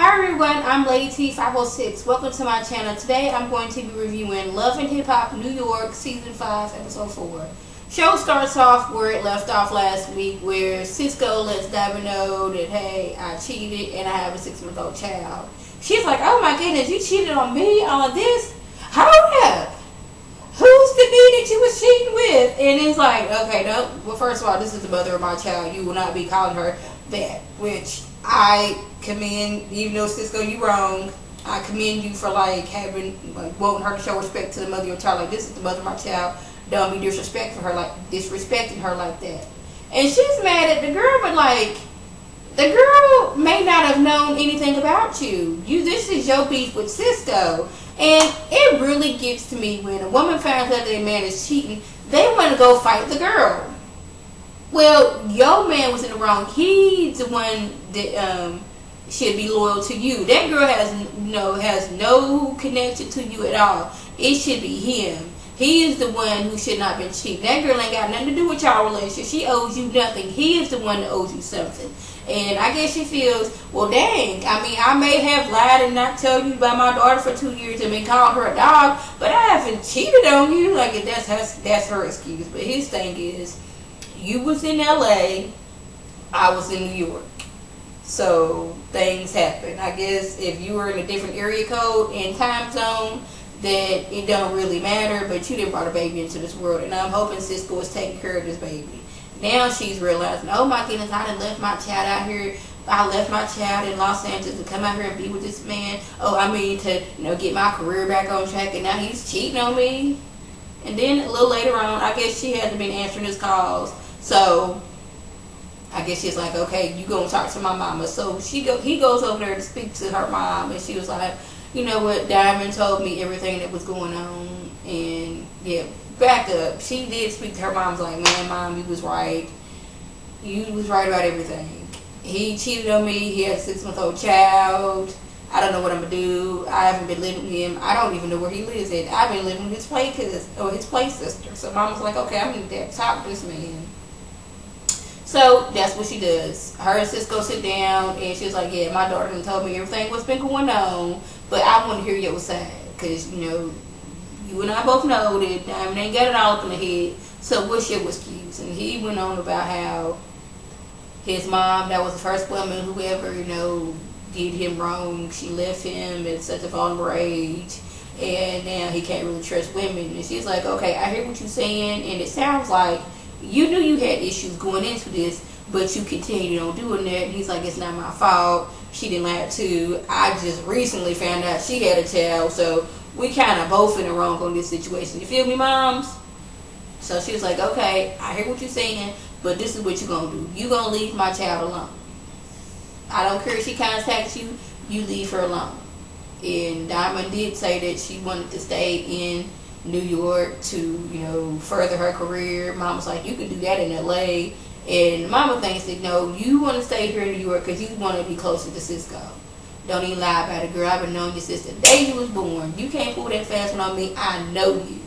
Hi everyone, I'm Lady T506. Welcome to my channel. Today I'm going to be reviewing Love and Hip Hop New York Season 5 Episode 4. Show starts off where it left off last week, where Cisco lets Diamond know that, hey, I cheated and I have a 6-month-old child. She's like, oh my goodness, you cheated on me, all of this? Hold up. Who's the dude that you was cheating with? And it's like, okay, no. Well, first of all, this is the mother of my child. You will not be calling her that, which I commend. Even though Cisco, you wrong, I commend you for like wanting her to show respect to the mother of your child. Like, this is the mother of my child. Don't be disrespecting her like that. And she's mad at the girl, but like, the girl may not have known anything about you. This is your beef with Cisco. And it really gets to me when a woman finds out their man is cheating, they want to go fight the girl. Well, your man was in the wrong. He's the one that should be loyal to you. That girl has no connection to you at all. It should be him. He is the one who should not have been cheating. That girl ain't got nothing to do with y'all relationship. She owes you nothing. He is the one that owes you something. And I guess she feels, well, dang, I mean, I may have lied and not told you about my daughter for 2 years and been calling her a dog, but I haven't cheated on you. Like, that's her excuse. But his thing is, you was in LA, I was in New York. So things happen. I guess if you were in a different area code and time zone, that it don't really matter, but you didn't brought a baby into this world. And I'm hoping Cisco is taking care of this baby. Now she's realizing, oh my goodness, I done left my child out here. I left my child in Los Angeles to come out here and be with this man. Oh, I mean, to get my career back on track, and now he's cheating on me. And then a little later on, I guess she hasn't been answering his calls. So I guess she's like, okay, you gonna talk to my mama. So he goes over there to speak to her mom, and she was like, you know what, Diamond told me everything that was going on. And yeah, back up. She did speak to her mom. Was like, man, mom, you was right. You was right about everything. He cheated on me. He had a 6-month-old child. I don't know what I'm gonna do. I haven't been living with him. I don't even know where he lives at. I've been living with his play sister. So mom was like, okay, I'm gonna have to talk to this man. So that's what she does. Her and Cisco sit down, and she's like, yeah, my daughter done told me everything what's been going on, but I want to hear your side, because you and I both know that Diamond ain't got it all up in the head. So what's your excuse? And he went on about how his mom, that was the first woman who ever did him wrong. She left him at such a vulnerable age, and now he can't really trust women. And she's like, okay, I hear what you're saying, and it sounds like you knew you had issues going into this, but you continued on doing that. And he's like, it's not my fault. She didn't lie too. I just recently found out she had a child, so we kind of both in the wrong on this situation. You feel me, moms? So she was like, okay, I hear what you're saying, but this is what you're going to do. You're going to leave my child alone. I don't care if she contacts you, you leave her alone. And Diamond did say that she wanted to stay in New York to, further her career. Mom was like, you can do that in LA. And Mama thinks that, no, you want to stay here in New York because you want to be closer to Cisco. Don't even lie about it, girl. I've been knowing you since the day you was born. You can't pull that fast one on me. I know you.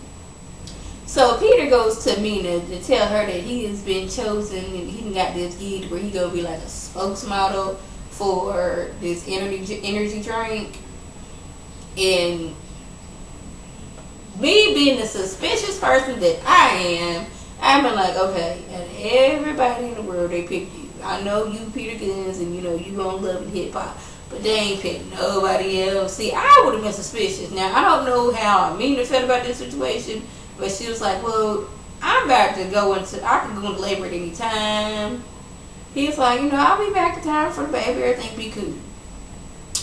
So Peter goes to Mina to tell her that he has been chosen, and he got this gig where he gonna be like a spokesmodel for this energy drink. And me being the suspicious person that I am, I've been like, okay, and everybody in the world, they picked you. I know you, Peter Guns, and you gonna love and hip hop, but they ain't picked nobody else. See, I would have been suspicious. Now, I don't know how Mina felt about this situation, but she was like, well, I'm about to I can go into labor at any time. He's like, I'll be back in time for the baby, everything be cool.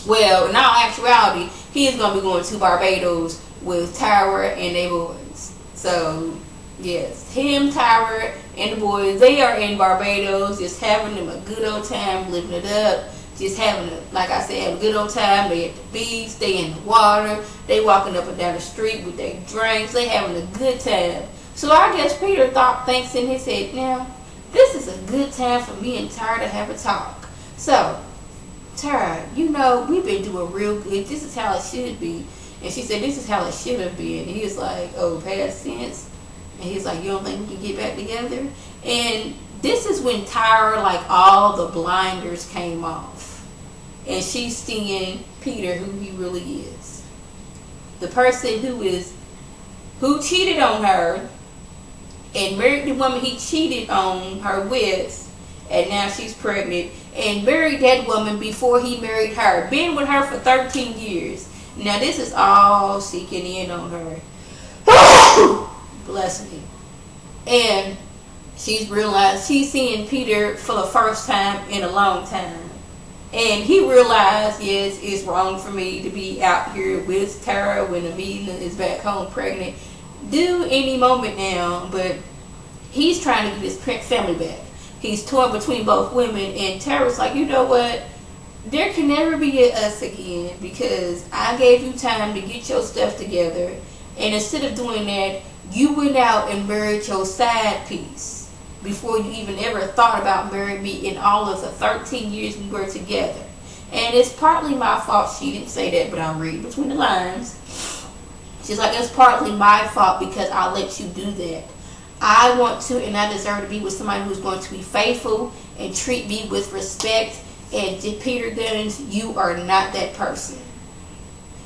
Well, in all actuality, he's gonna be going to Barbados with Tyra and their boys. So yes, him, Tyra, and the boys, they are in Barbados, just having them a good old time, living it up, just having like I said, having a good old time. They at the beach, they in the water, they walking up and down the street with their drinks, they having a good time. So I guess Peter thinks in his head, now, this is a good time for me and Tyra to have a talk. So, Tyra, we've been doing real good. This is how it should be. And she said, this is how it should have been. And he was like, oh, past tense? And he's like, you don't think we can get back together? And this is when Tyra, like, all the blinders came off. and she's seeing Peter who he really is. The person who cheated on her and married the woman he cheated on her with, and now she's pregnant, and married that woman before he married her. Been with her for 13 years. Now this is all seeking in on her. Bless me. And she's realized she's seeing Peter for the first time in a long time. And he realized, yes, it's wrong for me to be out here with Tara when Amelia is back home pregnant. Due any moment now, but he's trying to get his family back. He's torn between both women, and Tara's like, you know what? There can never be a us again because I gave you time to get your stuff together, and instead of doing that, you went out and married your side piece before you even ever thought about marrying me in all of the 13 years we were together. And it's partly my fault. She didn't say that, but I'm reading between the lines. She's like, it's partly my fault because I let you do that. I want to and I deserve to be with somebody who's going to be faithful and treat me with respect. And Peter Gunz, you are not that person.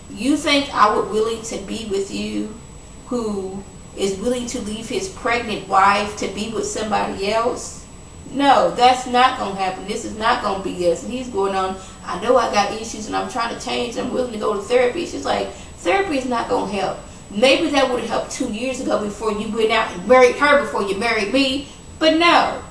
You think I would willing to be with you who is willing to leave his pregnant wife to be with somebody else? No, that's not going to happen. This is not going to be us. And he's going on, I know I got issues and I'm trying to change. I'm willing to go to therapy. She's like, therapy is not going to help. Maybe that would have helped 2 years ago before you went out and married her before you married me. But no.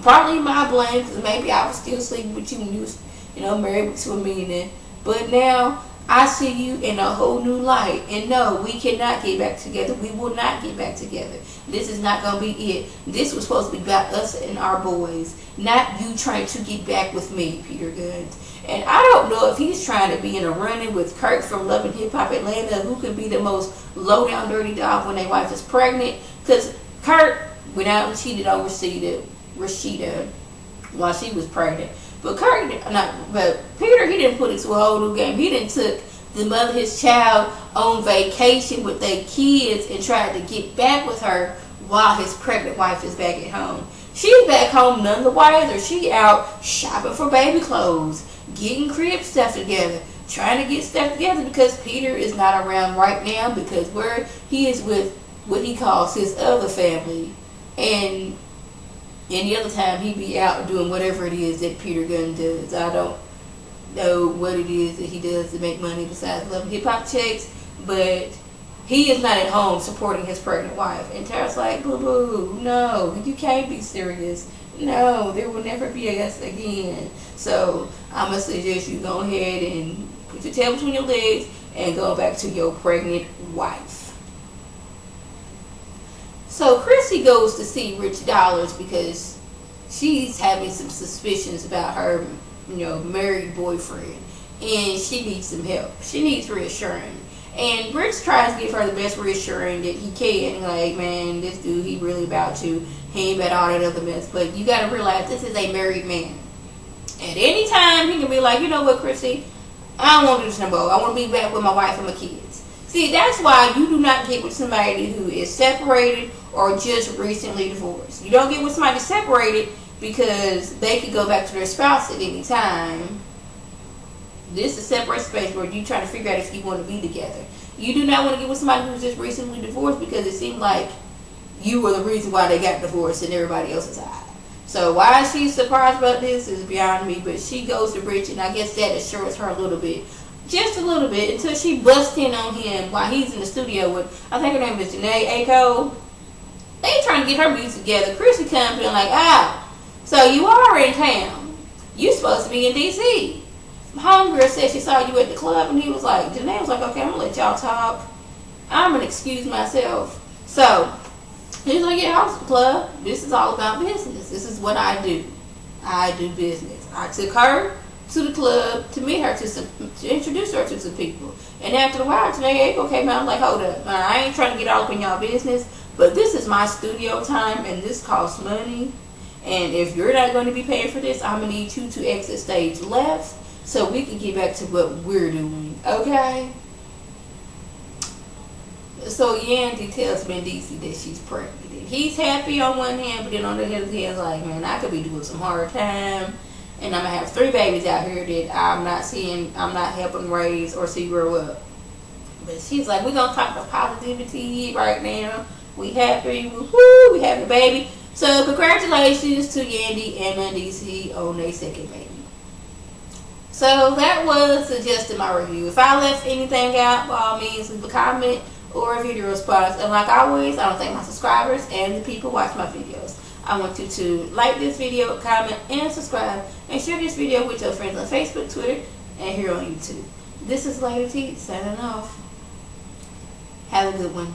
Partly my blame because maybe I was still sleeping with you when you was, married to Amina. But now I see you in a whole new light. And no, we cannot get back together. We will not get back together. This is not going to be it. This was supposed to be about us and our boys. Not you trying to get back with me, Peter Gunz. And I don't know if he's trying to be in a run-in with Kurt from Love and Hip Hop Atlanta, who can be the most low-down dirty dog when their wife is pregnant. Because Kurt went out and cheated on Rashida while she was pregnant. But Peter, he didn't put it to a whole new game. He didn't took the mother of his child on vacation with their kids and tried to get back with her while his pregnant wife is back at home. She's back home none the wiser. She out shopping for baby clothes, getting crib stuff together, trying to get stuff together because Peter is not around right now because where he is with what he calls his other family. And any other time he be out doing whatever it is that Peter Gunz does. I don't know what it is that he does to make money besides Love and Hip Hop checks, but he is not at home supporting his pregnant wife. And Tara's like, boo-boo, no, you can't be serious. No, there will never be a us again. So I'm going to suggest you go ahead and put your tail between your legs and go back to your pregnant wife. So Chrissy goes to see Rich Dollars because she's having some suspicions about her, married boyfriend. And she needs some help. She needs reassuring. And Rich tries to give her the best reassuring that he can. Like, man, this dude, he really about you. He ain't about all that other mess. But you got to realize this is a married man. At any time, he can be like, you know what, Chrissy? I don't want to do this no more. I want to be back with my wife and my kids. See, that's why you do not get with somebody who is separated or just recently divorced. You don't get with somebody separated because they could go back to their spouse at any time. This is a separate space where you're trying to figure out if you want to be together. You do not want to get with somebody who's just recently divorced because it seemed like you were the reason why they got divorced and everybody else is out. So why she's surprised about this is beyond me, but she goes to Rich and I guess that assures her a little bit. Just a little bit until she busts in on him while he's in the studio with, I think her name is Janae Aiko. They trying to get her music together. Chrissy comes in like, so you are in town. You supposed to be in D.C. Homegirl said she saw you at the club and he was like, Janae was like, okay, I'm going to let y'all talk. I'm going to excuse myself. So, he's like, yeah, I was at the club. This is all about business. This is what I do. I do business. I took her to the club to meet her to introduce her to some people. And after a while, Janae Aiko came out. I'm like, hold up. I ain't trying to get all up in y'all business, but this is my studio time and this costs money. And if you're not going to be paying for this, I'm going to need you to exit stage left so we can get back to what we're doing. Okay? So Yandy tells Mendici that she's pregnant. He's happy on one hand, but then on the other hand, like, man, I could be doing some hard time. and I'm gonna have 3 babies out here that I'm not helping raise or see grow up. But she's like, we're gonna talk about positivity right now. We happy, woohoo, we having a baby. So congratulations to Yandy and Mandisi on their 2nd baby. So that was the gist of my review. If I left anything out, by all means leave a comment or a video response. And like always, I want to thank my subscribers and the people who watch my videos. I want you to like this video, comment, and subscribe, and share this video with your friends on Facebook, Twitter, and here on YouTube. This is Lady T signing off. Have a good one.